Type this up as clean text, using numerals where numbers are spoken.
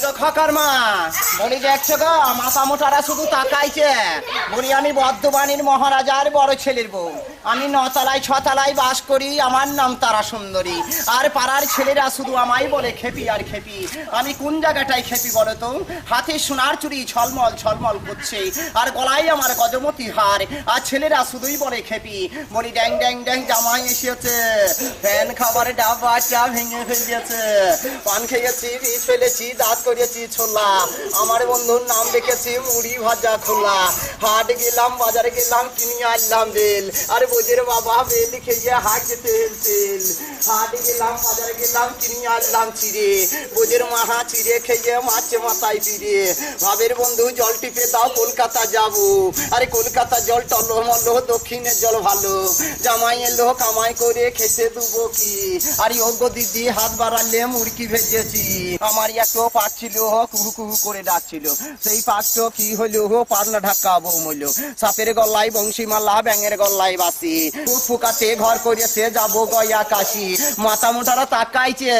গো খকার মা, বলি দেখছো গো মাথা মোটারা শুধু তাকাইছে। বলি আমি বর্ধমানের মহারাজার বড় ছেলের বউ। আমি 9 তলায় 6 তলায় বাস করি, আমার নাম তারা সুন্দরী। আর পাড়ার ছেলেরা শুধু আমায় বলে খেপি আর খেপি। আমি কোন জায়গাটায় খেপি বলো তো? হাতে সোনার চুড়ি ঝলমল ঝলমল করছে, আর গলায় আমার গজমতি হার, আর ছেলেরা শুধুই বলে খেপি। বলি ড্যাং ড্যাং ড্যাং জামাই এসেছে, ফ্যান খাবারের ডাবাটা ভেঙে ফেলেছে। পান খেয়েছি, বীজ ফেলেছি, দাঁত করেছি ছোলা, আমার বন্ধুর নাম রেখেছি মুড়ি ভাজা খোলা। হাট গেলাম, বাজারে গেলাম, কিনে আনলাম বেল, আর বোঝের বাবা বেল খেয়ে হাট তেল তেল। হাট গেলাম, বাজারে গেলাম, কিনে আনলাম চিড়ে, বোঝের মাহা চিড়ে খেয়ে মাছে মাথায় পিড়ে। ভাবের বন্ধু জল টিপে দাও, কলকাতা যাবো। আরে কলকাতা জল টলমল, দক্ষিণের জল ভালো। জামাই এলো কামাই করে খেতে দেবো কি? আরে ও গো দিদি হাত বাড়ালে মুরগি ভেজেছি। আমার একটু পাক ছিল, কুহু কুহু করে ডাকছিল। সেই পাকটো কি হলো, পাতলা ঢাকা বৌমল। সাপের গলায় বংশীমালা, ব্যাঙের গলায় বাসি, ফুকাতে ঘর করেছে যাবো গয়া কাশি। মাথা মোটারা তাকাইছে।